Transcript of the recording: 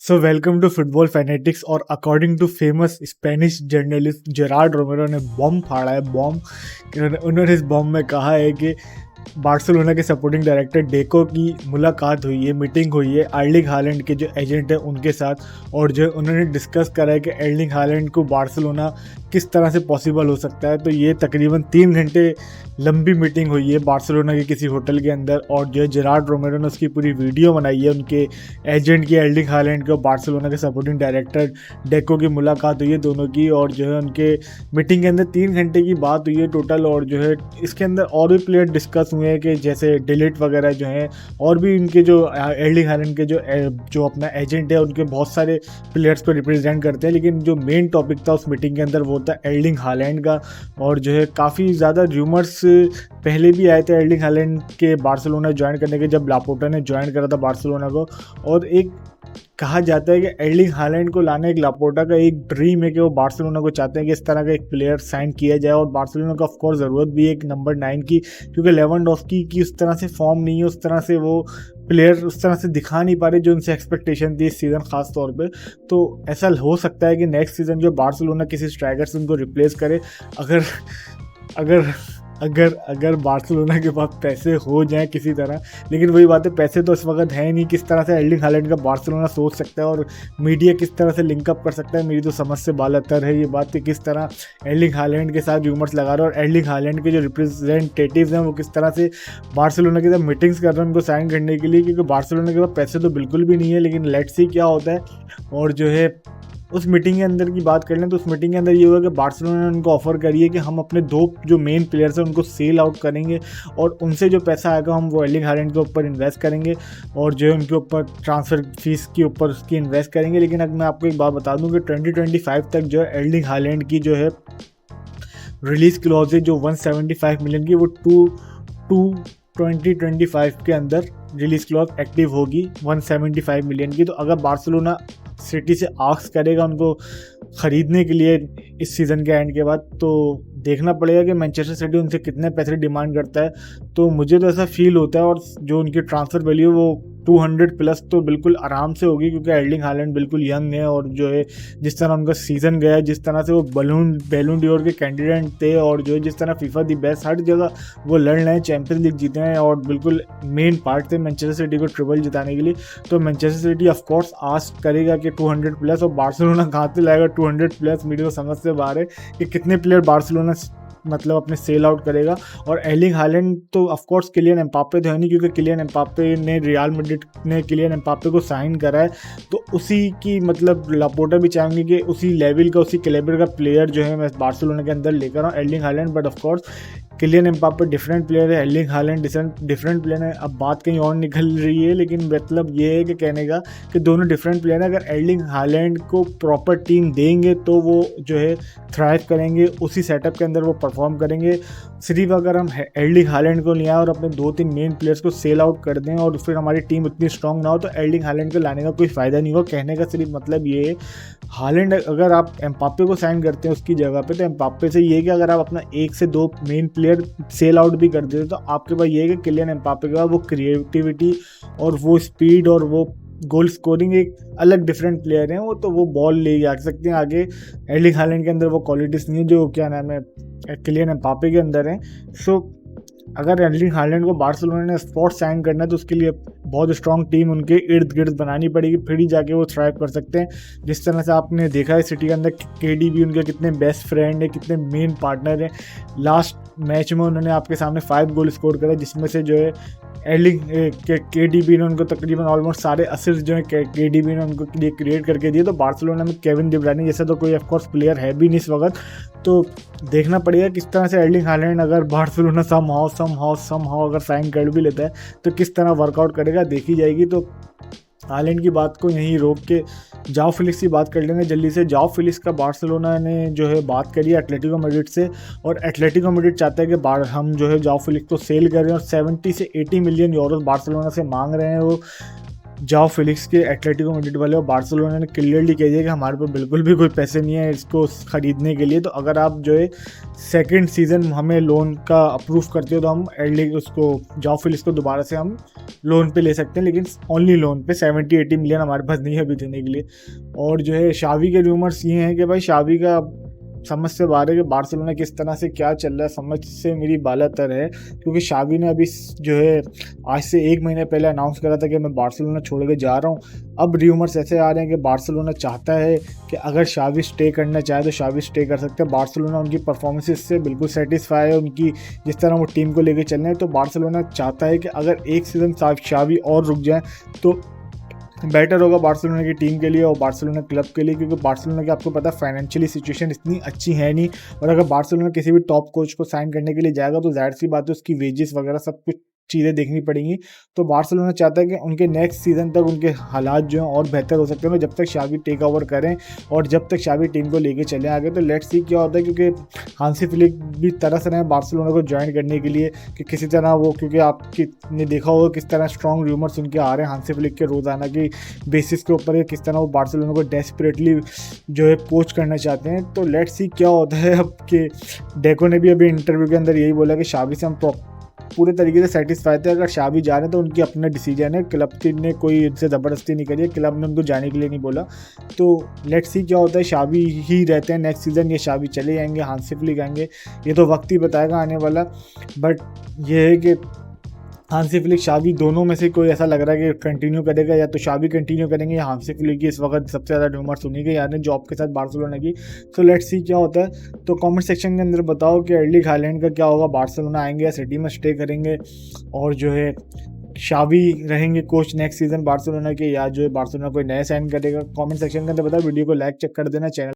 So welcome to Football Fanatics. और according to famous Spanish journalist Gerard Romero ने bomb फाड़ा है। उन्होंने इस बॉम्ब में कहा है कि बार्सिलोना के सपोर्टिंग डायरेक्टर डेको की मुलाकात हुई है, मीटिंग हुई है एर्लिंग हालैंड के जो एजेंट है उनके साथ। और जो उन्होंने डिस्कस करा है कि एर्लिंग हालैंड को बार्सिलोना किस तरह से पॉसिबल हो सकता है। तो ये तकरीबन 3 घंटे लंबी मीटिंग हुई है बार्सिलोना के किसी होटल के अंदर। और जो है जेरार्ड रोमेरो ने उसकी पूरी वीडियो बनाई है। उनके एजेंट की एर्लिंग हालैंड को बार्सिलोना के सपोर्टिंग डायरेक्टर डेको की मुलाकात हुई है दोनों की। और जो है उनके मीटिंग के अंदर 3 घंटे की बात हुई है टोटल। और जो है इसके अंदर और भी प्लेयर डिस्कस हुए हैं कि जैसे डिलीट वगैरह जो हैं, और भी इनके जो एर्लिंग हालैंड के जो अपना एजेंट है उनके बहुत सारे प्लेयर्स को रिप्रेजेंट करते हैं। लेकिन जो मेन टॉपिक था उस मीटिंग के अंदर वो था एर्लिंग हालैंड का। और जो है काफ़ी ज़्यादा र्यूमर्स पहले भी आए थे एर्लिंग हालैंड के बार्सिलोना ज्वाइन करने के, जब लापोर्टा ने ज्वाइन करा था बार्सिलोना को। और एक कहा जाता है कि एर्लिंग हालैंड को लाना एक लापोर्टा का एक ड्रीम है कि वो बार्सिलोना को चाहते हैं कि इस तरह का एक प्लेयर साइन किया जाए। और बार्सिलोना को ऑफकोर्स ज़रूरत भी है एक नंबर 9 की, क्योंकि लेवेंडोव्स्की की उस तरह से फॉर्म नहीं है, उस तरह से वो प्लेयर उस तरह से दिखा नहीं पा रहे जो उनसे एक्सपेक्टेशन थी इस सीज़न खास तौर पे। तो ऐसा हो सकता है कि नेक्स्ट सीज़न जो बार्सिलोना किसी स्ट्राइकर से उनको रिप्लेस करे। अगर अगर अगर अगर बार्सिलोना के पास पैसे हो जाएं किसी तरह। लेकिन वही बात है, पैसे तो इस वक्त है नहीं। किस तरह से एर्लिंग हालैंड का बार्सिलोना सोच सकता है और मीडिया किस तरह से लिंकअप कर सकता है, मेरी तो समझ से बालातर है ये बात कि किस तरह एर्लिंग हालैंड के साथ र्यूमर्स लगा रहे हैं। और एर्लिंग हालैंड के जो रिप्रेजेंटेटिव्स हैं वो किस तरह से बार्सिलोना के साथ मीटिंग्स कर रहे हैं उनको साइन करने के लिए, क्योंकि बार्सिलोना के पास पैसे तो बिल्कुल भी नहीं है। लेकिन लेट्स सी क्या होता है। और जो है उस मीटिंग के अंदर की बात कर लें तो उस मीटिंग के अंदर ये हुआ कि बार्सिलोना ने उनको ऑफर करी है कि हम अपने 2 जो मेन प्लेयर्स हैं उनको सेल आउट करेंगे और उनसे जो पैसा आएगा हम वो एर्लिंग हालैंड के ऊपर इन्वेस्ट करेंगे और जो है उनके ऊपर ट्रांसफ़र फीस के ऊपर उसकी इन्वेस्ट करेंगे। लेकिन अगर मैं आपको एक बात बता दूं कि 2025 तक जो है एर्लिंग हालैंड की जो है रिलीज़ क्लॉज है जो 175 मिलियन की, वो 2025 के अंदर रिलीज़ क्लॉज एक्टिव होगी 175 मिलियन की। तो अगर बार्सिलोना सिटी से आस्क करेगा उनको ख़रीदने के लिए इस सीज़न के एंड के बाद, तो देखना पड़ेगा कि मैनचेस्टर सिटी उनसे कितने पैसे डिमांड करता है। तो मुझे तो ऐसा फील होता है। और जो उनकी ट्रांसफ़र वैल्यू वो 200 प्लस तो बिल्कुल आराम से होगी, क्योंकि एर्लिंग हालैंड बिल्कुल यंग है। और जो है जिस तरह उनका सीज़न गया, जिस तरह से वो बैलून डी'ओर के कैंडिडेट थे, और जो है जिस तरह फीफा दी बेस्ट हर जगह वो लड़ रहे हैं, चैंपियंस लीग जीते हैं और बिल्कुल मेन पार्ट थे मैनचेस्टर सिटी को ट्रिपल जिताने के लिए। तो मैनचेस्टर सिटी ऑफकोर्स आस्क करेगा कि 200 प्लस। और बार्सिलोना कहाँ से लाएगा 200 प्लस, मेरी तो समझ से बाहर है कि कितने प्लेयर बार्सिलोना मतलब अपने सेल आउट करेगा। और एर्लिंग हालैंड तो ऑफकोर्स किलियन एम्बाप्पे तो है नहीं, क्योंकि किलियन एम्बाप्पे ने रियल मैड्रिड ने किलियन एम्बाप्पे को साइन करा है। तो उसी की मतलब लापोर्टा भी चाहेंगे कि उसी लेवल का उसी कैलिबर का प्लेयर जो है मैं बार्सिलोना के अंदर लेकर आऊँ Erling Haaland. But of course Kylian Mbappe different player है, एर्लिंग हालैंड डिफरेंट प्लेयर है। अब बात कहीं और निकल रही है, लेकिन मतलब ये है कि कहने का कि दोनों डिफरेंट प्लेयर हैं। अगर एर्लिंग हालैंड को प्रॉपर टीम देंगे तो वो जो है थ्राइव करेंगे, उसी सेटअप के अंदर वो परफॉर्म करेंगे। सिर्फ अगर हम एर्लिंग हालैंड को ले आए और अपने 2-3 मेन प्लेयर्स को सेल आउट कर दें और फिर हमारी टीम उतनी स्ट्रांग ना हो, तो एर्लिंग हालैंड को लाने का कोई फ़ायदा नहीं होगा। कहने का सिर्फ मतलब ये है, हालैंड अगर आप एम्बाप्पे को साइन करते हैं उसकी जगह पे, तो एम्बाप्पे से ये है कि अगर आप अपना 1 से 2 मेन प्लेयर सेल आउट भी कर देते तो आपके पास ये है कि किलियन एम्बाप्पे का वो क्रिएटिविटी और वो स्पीड और वो गोल स्कोरिंग एक अलग डिफरेंट प्लेयर हैं। वो बॉल ले जा सकते हैं आगे। एर्लिंग हालैंड के अंदर वो क्वालिटीज़ नहीं है जो क्या नाम है किलियन एम्बाप्पे के अंदर हैं। सो अगर एर्लिंग हालैंड को बार्सिलोना ने स्पॉट साइन करना है तो उसके लिए बहुत स्ट्रॉन्ग टीम उनके इर्द गिर्द बनानी पड़ेगी, फिर ही जाके वो थ्राइव कर सकते हैं। जिस तरह से आपने देखा है सिटी के अंदर केडीबी उनके कितने बेस्ट फ्रेंड है, कितने मेन पार्टनर हैं। लास्ट मैच में उन्होंने आपके सामने 5 गोल स्कोर करा, जिसमें से जो है एर्लिंग केडीबी ने उनको तकरीबन ऑलमोस्ट सारे असिस्ट जो है केडीबी ने उनको लिए क्रिएट करके दिए। तो बार्सिलोना में केविन डी ब्रुयने जैसा तो कोई ऑफकोर्स प्लेयर है भी नहीं इस वक्त। तो देखना पड़ेगा किस तरह से एर्लिंग हालैंड अगर बार्सिलोना समहाउ अगर साइन कर भी लेता है तो किस तरह वर्कआउट करेगा देखी जाएगी। तो हालैंड की बात को यहीं रोक के जाओ फिलिक्स की बात कर लेंगे जल्दी से। जाओ फिलिक्स का बार्सिलोना ने जो है बात करी है एटलेटिको मैड्रिड से, और एटलेटिको मैड्रिड चाहता है कि हम जो है जाओ फिलिक्स को सेल कर रहे हैं और 70 से 80 मिलियन यूरो बार्सिलोना से मांग रहे हैं वो। जाओ फिलिक्स के एटलेटिको मैड्रिड वाले और बार्सिलोना ने क्लियरली कह दिया कि हमारे पास बिल्कुल भी कोई पैसे नहीं है इसको खरीदने के लिए, तो अगर आप जो है सेकंड सीज़न हमें लोन का अप्रूव करते हो तो हम एटलीस्ट उसको जाओ फिलिक्स को दोबारा से हम लोन पे ले सकते हैं, लेकिन ओनली लोन पे 70-80 मिलियन हमारे पास नहीं है अभी देने के लिए। और जो है शावी के रूमर्स ये हैं कि भाई शावी का समझ से बाहर है कि बार्सिलोना किस तरह से क्या चल रहा है, समझ से मेरी बालातर है, क्योंकि शावी ने अभी जो है आज से 1 महीने पहले अनाउंस करा था कि मैं बार्सिलोना छोड़ के जा रहा हूँ। अब र्यूमर्स ऐसे आ रहे हैं कि बार्सिलोना चाहता है कि अगर शावी स्टे करना चाहे तो शावी स्टे कर सकते हैं। बार्सिलोना उनकी परफॉर्मेंसेस से बिल्कुल सेटिस्फाई है, उनकी जिस तरह वो टीम को लेके चल रहे हैं, तो बार्सिलोना चाहता है कि अगर एक सीज़न शावी और रुक जाए तो बेटर होगा बार्सिलोना की टीम के लिए और बार्सिलोना क्लब के लिए, क्योंकि बार्सिलोना की आपको पता है फाइनेंशियली सिचुएशन इतनी अच्छी है नहीं, और अगर बार्सिलोना किसी भी टॉप कोच को साइन करने के लिए जाएगा तो जाहिर सी बात है उसकी वेजेस वगैरह सब कुछ चीज़ें देखनी पड़ेंगी। तो बार्सिलोना चाहता है कि उनके नेक्स्ट सीज़न तक उनके हालात जो हैं और बेहतर हो सकते हैं जब तक शावी टेक ओवर करें और जब तक शावी टीम को लेके चले आगे। तो लेट्स सी क्या होता है, क्योंकि हांसी फ्लिक भी तरस रहे हैं बार्सिलोना को ज्वाइन करने के लिए कि किसी तरह वो, क्योंकि आपकी ने देखा होगा किस तरह स्ट्रॉन्ग रूमर्स उनके आ रहे हैं हांसी फ्लिक के रोज़ाना की बेसिस के ऊपर, किस तरह वो बार्सिलोना को डेस्परेटली जो है कोच करना चाहते हैं। तो लेट्स सी क्या होता है। अब के डेको ने भी अभी इंटरव्यू के अंदर यही बोला कि शावी से हम पूरे तरीके से सेटिस्फाई थे, अगर शावी जा रहे हैं तो उनकी अपना डिसीजन है, क्लब की ने कोई इनसे ज़बरदस्ती नहीं करी है, क्लब ने उनको जाने के लिए नहीं बोला। तो लेट्स सी क्या होता है, शावी ही रहते हैं नेक्स्ट सीज़न, ये शावी चले जाएंगे, हांसी फ्लिक आएंगे, ये तो वक्त ही बताएगा आने वाला। बट ये है कि हांसी फ्लिक शावी दोनों में से कोई ऐसा लग रहा है कि कंटिन्यू करेगा, या तो शावी कंटिन्यू करेंगे या हांसी फ्लिक की इस वक्त सबसे ज़्यादा रूमर सुनी गई यार जॉब के साथ बार्सिलोना की। तो लेट्स सी क्या होता है। तो कमेंट सेक्शन के अंदर बताओ कि एर्लिंग हालैंड का क्या होगा, बार्सिलोना आएंगे या सिटी में स्टे करेंगे, और जो है शावी रहेंगे कोच नेक्स्ट सीज़न बार्सिलोना के, या जो है बार्सिलोना कोई नया साइन करेगा। कमेंट सेक्शन के अंदर बताओ। वीडियो को लाइक चेक कर देना, चैनल